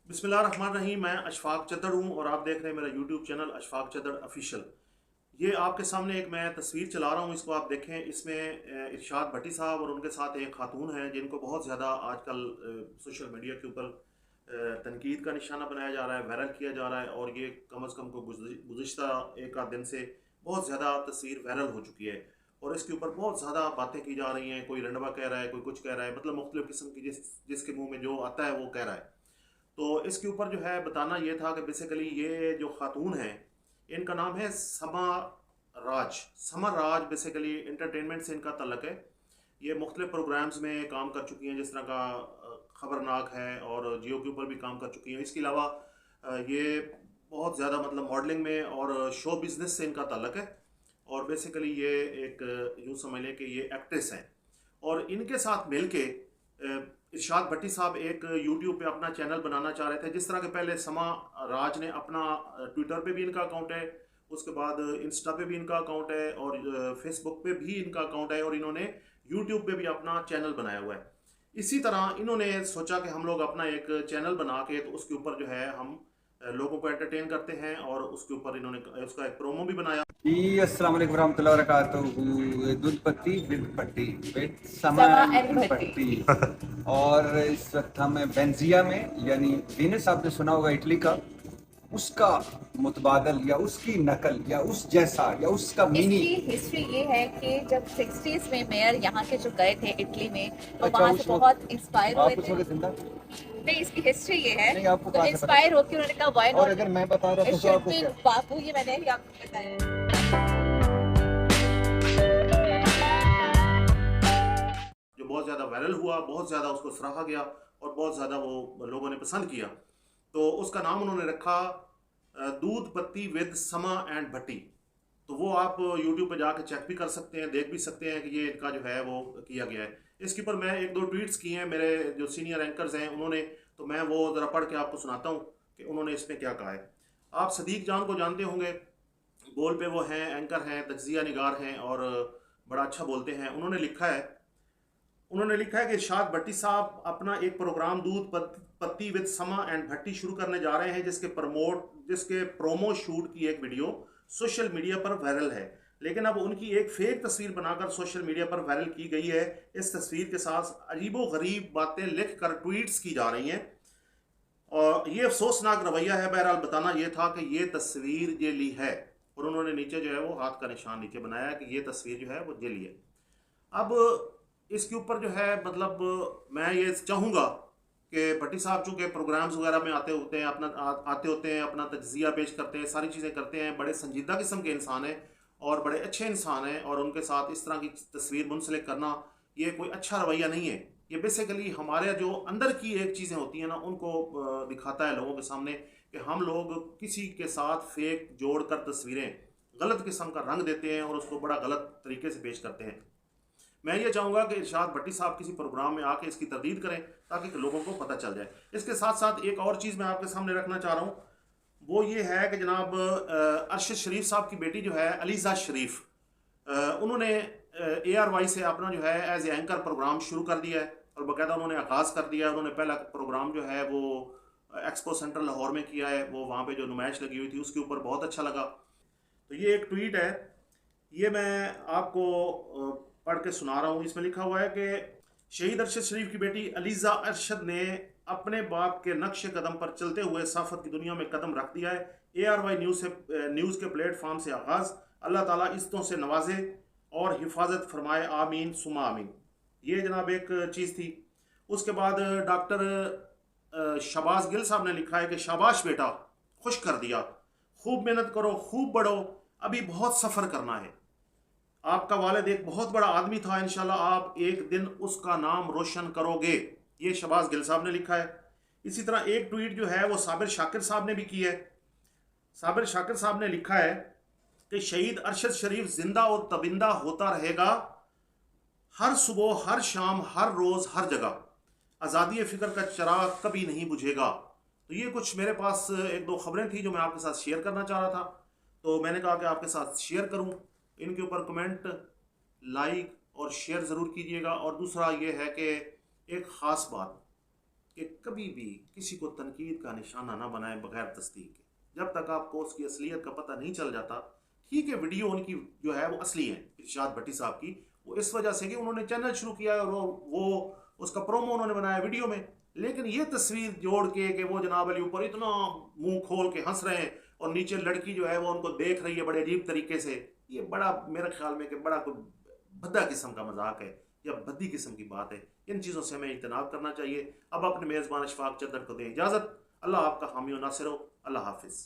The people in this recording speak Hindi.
बिस्मिल्लाहिर्रहमानिर्रहीम। मैं अशफाक चद्दड़ हूँ और आप देख रहे हैं मेरा यूट्यूब चैनल अशफाक चद्दड़ ऑफिशियल। ये आपके सामने एक मैं तस्वीर चला रहा हूँ, इसको आप देखें। इसमें इरशाद भट्टी साहब और उनके साथ एक खातून है जिनको बहुत ज़्यादा आजकल सोशल मीडिया के ऊपर तनकीद का निशाना बनाया जा रहा है, वायरल किया जा रहा है। और ये कम अज़ कम को गुज़िश्ता एक आध दिन से बहुत ज़्यादा तस्वीर वायरल हो चुकी है और इसके ऊपर बहुत ज़्यादा बातें की जा रही हैं। कोई रंडवा कह रहा है, कोई कुछ कह रहा है, मतलब मुख्तलिफ़ किस्म की जिसके मुँह में जो आता है वो कह रहा है। तो इसके ऊपर जो है बताना ये था कि बेसिकली ये जो खातून है, इनका नाम है समा राज। समा राज बेसिकली इंटरटेनमेंट से इनका तल्लक है। ये मुख्तलिफ प्रोग्राम्स में काम कर चुकी हैं, जिस तरह का खबरनाक है, और जियो के ऊपर भी काम कर चुकी हैं। इसके अलावा ये बहुत ज़्यादा मतलब मॉडलिंग में और शो बिज़नेस से इनका ताल्लक है। और बेसिकली ये एक यूँ समझ लें कि ये एक्ट्रेस हैं। और इनके साथ मिलके इरशाद भट्टी साहब एक यूट्यूब पे अपना चैनल बनाना चाह रहे थे। जिस तरह के पहले समा राज ने अपना ट्विटर पे भी इनका अकाउंट है, उसके बाद इंस्टा पे भी इनका अकाउंट है, और फेसबुक पे भी इनका अकाउंट है, और इन्होंने यूट्यूब पे भी अपना चैनल बनाया हुआ है। इसी तरह इन्होंने सोचा कि हम लोग अपना एक चैनल बना के तो उसके ऊपर जो है हम लोगों को एंटरटेन करते हैं, और उसके ऊपर इन्होंने उसका एक प्रोमो भी बनाया। जी अस्सलाम वालेकुम रहमतुल्लाहि व बरकातुहू। दूध पत्ती विद भट्टी विद समा समय एंड भट्टी। भट्टी। और इस वक्त हम बेंजिया में, यानी वेनिस आपने सुना होगा इटली का, उसका मुतबादल या उसकी नकल या उस जैसा या उसका मिनी। इसकी हिस्ट्री ये है कि जब 60s में मेयर यहाँ के जो गए थे इटली में, तो अच्छा, वहाँ से उस बहुत वक्त इंस्पायर हुए आप उस थे। वक्त जिंदा? नहीं, इसकी हिस्ट्री ये है, नहीं, आपको तो कहाँ से पता? इंस्पायर होकर उन्होंने कहा व्हाई और नॉट अगर मैं बता रहा इट था तो शुड आपको बी क्या? बाबू। ये मैंने ही आपको बताया। जो बहुत ज़्यादा वायरल हुआ, बहुत ज़्यादा उसको सराहा गया और बहुत ज़्यादा वो लोगों ने पसंद किया। तो उसका नाम उन्होंने रखा दूध पत्ती विद समा एंड भट्टी। तो वो आप यूट्यूब पे जाके चेक भी कर सकते हैं, देख भी सकते हैं कि ये इनका जो है वो किया गया है। इसके ऊपर मैं एक दो ट्वीट्स किए हैं मेरे जो सीनियर एंकर्स हैं उन्होंने, तो मैं वो ज़रा पढ़ के आपको सुनाता हूँ कि उन्होंने इसमें क्या कहा है। आप सदीक जान को जानते होंगे, बोल पे वो हैं, एंकर हैं, तज्जिया निगार हैं और बड़ा अच्छा बोलते हैं। उन्होंने लिखा है कि इरशाद भट्टी साहब अपना एक प्रोग्राम दूध पत्ती विद समा एंड भट्टी शुरू करने जा रहे हैं, जिसके प्रोमो शूट की एक वीडियो सोशल मीडिया पर वायरल है। लेकिन अब उनकी एक फेक तस्वीर बनाकर सोशल मीडिया पर वायरल की गई है। इस तस्वीर के साथ अजीबो गरीब बातें लिख कर ट्वीट्स की जा रही हैं और ये अफसोसनाक रवैया है। बहरहाल बताना ये था कि ये तस्वीर ये ली है, और उन्होंने नीचे जो है वो हाथ का निशान नीचे बनाया है कि ये तस्वीर जो है वो ये ली है। अब इसके ऊपर जो है मतलब मैं ये चाहूँगा कि भट्टी साहब चूँकि प्रोग्राम्स वगैरह में आते होते हैं, आते होते हैं, अपना तज्जिया पेश करते हैं, सारी चीज़ें करते हैं, बड़े संजीदा किस्म के इंसान हैं और बड़े अच्छे इंसान हैं, और उनके साथ इस तरह की तस्वीर मुंसलिक करना ये कोई अच्छा रवैया नहीं है। ये बेसिकली हमारे जो अंदर की एक चीज़ें होती हैं ना, उनको दिखाता है लोगों के सामने कि हम लोग किसी के साथ फेक जोड़ कर तस्वीरें गलत किस्म का रंग देते हैं और उसको बड़ा गलत तरीके से पेश करते हैं। मैं ये चाहूँगा कि इरशाद भट्टी साहब किसी प्रोग्राम में आके इसकी तरदीद करें ताकि लोगों को पता चल जाए। इसके साथ साथ एक और चीज़ मैं आपके सामने रखना चाह रहा हूँ, वो ये है कि जनाब अरशद शरीफ साहब की बेटी जो है अलीज़ा शरीफ, उन्होंने ARY से अपना जो है एज ए एंकर प्रोग्राम शुरू कर दिया है और बाकायदा उन्होंने आगाज़ कर दिया है। उन्होंने पहला प्रोग्राम जो है वो एक्सपो सेंटर लाहौर में किया है। वो वहाँ पे जो नुमाइश लगी हुई थी उसके ऊपर बहुत अच्छा लगा। तो ये एक ट्वीट है, ये मैं आपको पढ़ के सुना रहा हूँ। इसमें लिखा हुआ है कि शहीद अरशद शरीफ की बेटी अलीज़ा अरशद ने अपने बाप के नक्शे कदम पर चलते हुए सफ़र की दुनिया में कदम रख दिया है। ARY न्यूज़ के प्लेटफॉर्म से आगाज़। अल्लाह ताला इज़्ज़तों से नवाजे और हिफाजत फरमाए, आमीन सुमा आमीन। ये जनाब एक चीज़ थी। उसके बाद डॉक्टर शबाज गिल साहब ने लिखा है कि शाबाश बेटा, खुश कर दिया, खूब मेहनत करो, खूब बढ़ो, अभी बहुत सफ़र करना है। आपका वालिद एक बहुत बड़ा आदमी था, इंशाल्लाह आप एक दिन उसका नाम रोशन करोगे। ये शबाज गिल साहब ने लिखा है। इसी तरह एक ट्वीट जो है वो साबिर शाकिर साहब ने भी की है। साबिर शाकिर साहब ने लिखा है कि शहीद अरशद शरीफ जिंदा और तबिंदा होता रहेगा, हर सुबह, हर शाम, हर रोज़, हर जगह। आज़ादी फ़िक्र का चिराग कभी नहीं बुझेगा। तो ये कुछ मेरे पास एक दो खबरें थी जो मैं आपके साथ शेयर करना चाह रहा था, तो मैंने कहा कि आपके साथ शेयर करूं। इनके ऊपर कमेंट, लाइक और शेयर ज़रूर कीजिएगा। और दूसरा ये है कि एक ख़ास बात, कि कभी भी किसी को तनकीद का निशाना ना बनाए बगैर तस्दीक के। जब तक आपको उसकी असलियत का पता नहीं चल जाता, ठीक है वीडियो उनकी जो है वो असली है इरशाद भट्टी साहब की, वो इस वजह से कि उन्होंने चैनल शुरू किया और वो उसका प्रोमो उन्होंने बनाया वीडियो में, लेकिन ये तस्वीर जोड़ के कि वो जनाब अली ऊपर इतना मुंह खोल के हंस रहे हैं और नीचे लड़की जो है वो उनको देख रही है बड़े अजीब तरीके से, ये बड़ा मेरे ख्याल में कि बड़ा कोई भद्दा किस्म का मजाक है या भद्दी किस्म की बात है। इन चीज़ों से हमें इज्तनाब करना चाहिए। अब अपने मेज़बान अशफाक चद्दर को दें इजाज़त। अल्लाह आपका हामी और नासिर हो। अल्लाह हाफिज़।